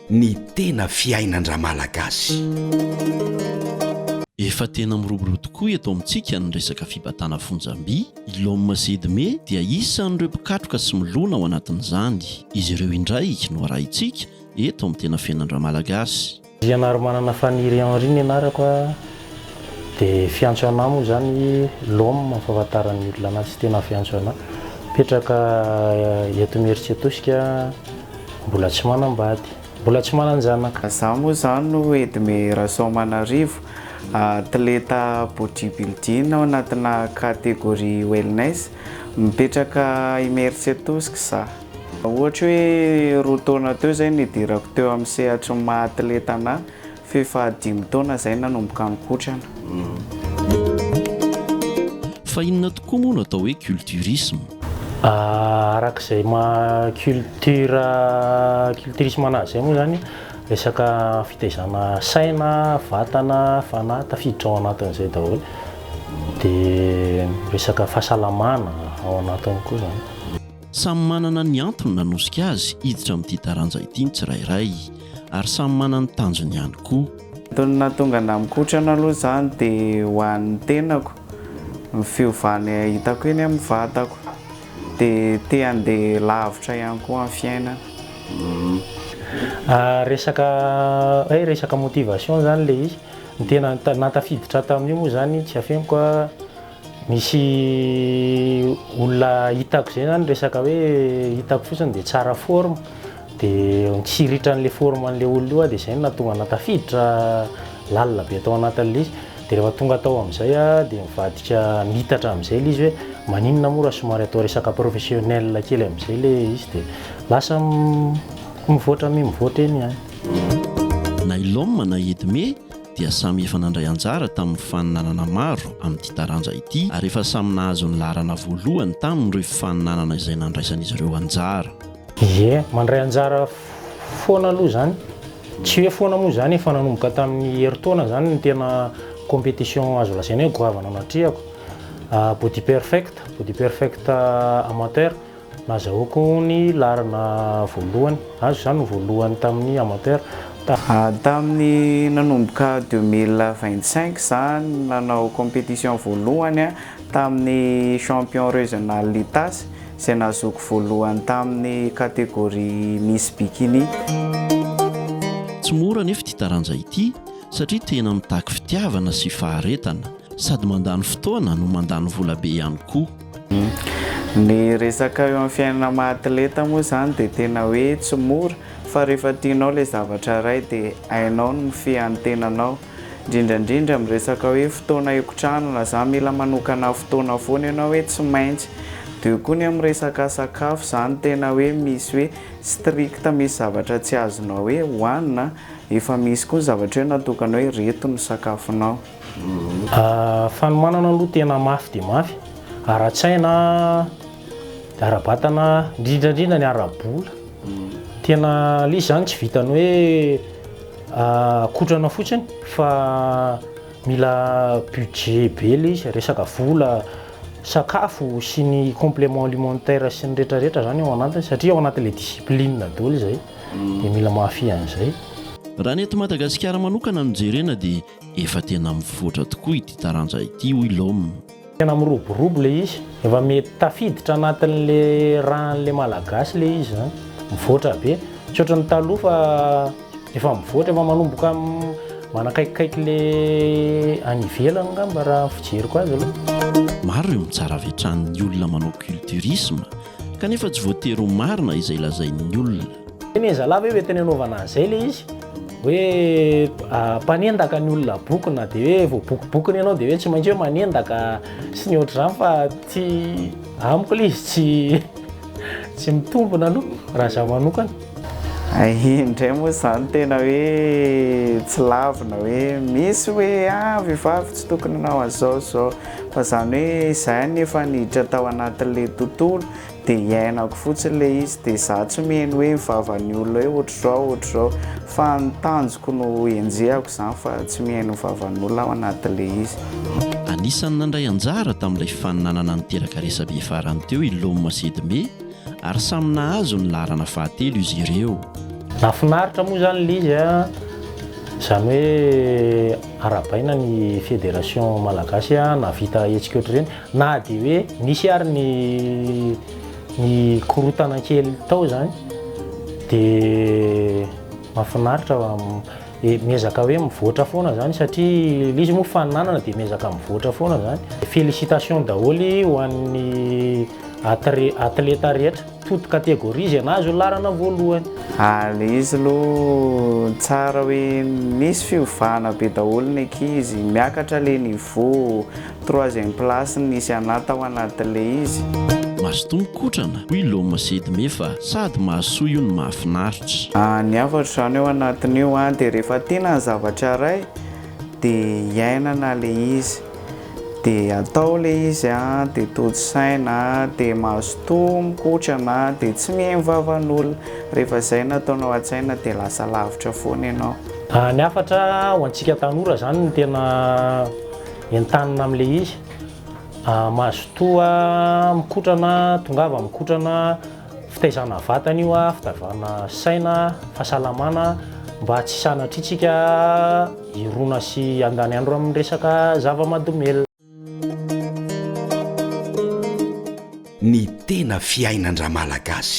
ny tena fiainan-dra malagasy. Efa tena miroborobo tokoa eto amintsika ny resaka fibatana fonjam-by. I Lôme Zedme dia isan'ireo mpikatroka sy milona ao anatin'izany. Izy ireo indray no arahintsika eto amin'ny tena fiainan-dra malagasy. Ianaro manana faniry Henri ny anarako dia fiantso anah moa zany Lôme fahafantaran'ny olona anazy tena fiantso anah. Petraka eto Mieritsetosika mbola tsy manambady, mbola tsy mananjanaka. Zaho moa zany no Edme Rasoamanarivo, atleta bodybuilding ao anatina kategoria wellness, mipetraka i Mieritsetosika za. Ohatra hoe roa taona teo zay nidirako teo amin'ny sehatry ny maha-atleta anahy, fefa 5 taona zay nanomboka nikotrana. Fa inona tokoa moa no atao hoe culturisme? Arak'izay culturisme anazy zay moa zany resaka fitaizana saina, vatana, fanahy tafiditra ao anatin'izay daholo, dia resaka fahasalamana ao anatiny koa zany. Samy manana ny antony nanosika azy hiditra amin'ity taranja ity ny tsirairay, ary samy manana ny tanjony ihany koa. Tony tonga namikotrana aloha zany dia ho an'ny tenako, ny fiovany hitako eny amin'ny vatako, dia te handeha lavitra ihany koa amin'ny fiainana. Resaka motivation zany le izy, ny tena natafiditra tamin'io moa zany tsy afeniko misy olona hitako zay zany resaka hoe hitako fotsiny dia tsara forme, dia tsy ritran'le forme an'le olona io dia zay no nahatonga natafiditra lalina be atao anatin'le izy. Dia rehefa tonga tao amin'izay dia mivadika mitatra amin'izay le izy hoe maninona moa raha somary atao resaka professionnel kely amin'izay le izy, dia lasa mivoatra eny ihany. Na i Lôme na Edme dia samy efa nandray anjara tamin'ny faninanana maro amin'ity taranja ity, ary efa samy nahazo ny laharana voalohany tamin'ireo faninanana izay nandraisan'izy ireo anjara. Ie, mandray anjara foana aloha zany, tsy hoe foana moa zany efa nanomboka tamin'ny heritaona zany ny tena compétition azo lasaina hoe goavana natriako. Body perfect amateur nazahoako ny laharana voalohany, azo zany voalohany tamin'ny amateur. Tamin'ny nanomboka 2025 zany nanao compétition voalohany tamin'ny champion régional Litas, izay nahazoako voalohany tamin'ny kategoria Miss Bikini. Tsy mora nefa ity taranja ity satria tena mitaky fitiavana sy faharetana, sady mandany fotoana no mandany vola be ihany koa. Ny resaka eo amin'ny fiainana maha-atleta moa zany dia tena hoe tsy mora, fa rehefa tianao ilay zavatra iray dia hainao ny fiantenanao, indrindrandrindra amin'ny resaka hoe fotoana ikotranana zany mila manokana fotoana foana ianao hoe tsy maintsy. Dia koa ny amin'ny resaka sakafo zany tena hoe misy hoe strict, misy zavatra tsy azonao hoe hohanina, efa misy koa zavatra hoe natokana hoe reto ny sakafonao. Fanomanana aloha tena mafy dia mafy, ara-tsaina, ara-batana, indrindrandrindra ny ara-bola. Tena le izy zany tsy vitany hoe kotrana fotsiny, fa mila budget be le izy, resaka vola, sakafo sy ny complément alimentaire sy ny rehetrarehetra zany ao anatiny, satria ao anatin'ilay discipline daholo izay, dia mila mafy an'izay. Raha ny eto Madagasikara manokana no jerena dia efa tena mivoatra tokoa ity taranja ity hoy Lôme. Tena miroborobo le izy, efa mety tafiditra anatin'le ran'le malagasy le izy zany, mivoatra be. Tsy ohatran'ny taloha fa efa mivoatra, efa manomboka manakaikikaiky le any ivelany angamba raha fijeriko azy aloha. Maro ireo mitsara avitran'ny olona manao culturisme, kanefa tsy voatery ho marina izay lazain'ny olona. Teny zalava hoe teny anaovana an'izay le izy, hoe mpanendaka ny olona bokona, dia hoe voabokobokony ianao dia hoe tsy maintsy hoe manendaka sy ny ohatr'izany, fa tsy amiko le izy tsy mitombona aloha raha zaho manokana. Indray moa zany tena hoe tsy lavina hoe misy hoe vehivavy tsy tokony anao an'izao zao, fa zany hoe izay nefa niditra tao anatin'le tontolo dia iainako fotsiny le izy, dia za tsy miheno hoe mivavan'ny olona hoe ohatr'izao, fa ny tanjoko no enjehako zany, fa tsy miheno mivavan'ny olona ao anatin'le izy. Anisan'ny nandray anjara tamin'ilay faninanana niteraka resabe farany teo i Lôme Zedme, ary samy nahazo ny larana fahatelo izy ireo. Nafinaritra moa zany le izy a zany hoe arabaina ny fédération malagasy a navita hetsika ohatr'ireny na dia hoe nisy ary ny korotana kely tao zany dia mahafinaritra miezaka hoe mivoatra foana zany satria izy moa faninanana dia miezaka mivoatra foana zany. Félicitations daholo ho an'ny atleta rehetra toute catégorie izay nahazo larana voalohany. Ale izy aloha tsara hoe misy fiovana be daholo ny ankizy, miakatra le niveau 3e place nisy anata ao anatin'le izy. Mazotomy-kotrana hoy Loma Sedime fa sady mahasoa io ny mahafinaritra. Ny avatra zany eo anatin'io dia rehefa tena ny zavatra ray dia iainana le izy, dia atao le izy dia toto-saina dia mazotoa mikotrana dia tsy mivavan'olona. Rehefa izay nataonao an-tsaina dia lasa lavitra foana ianao. Ny afatra ho antsika tanora zany no tena entanina amin'le izy. Mazotoa mikotrana, tongava mikotrana, fitaizana vatana io a, fitavana saina, fahasalamana mba tsy sanatritsika irona sy andany andro amin'ny resaka zava-mahadomelina. Ny tena fiainan-dra malagasy.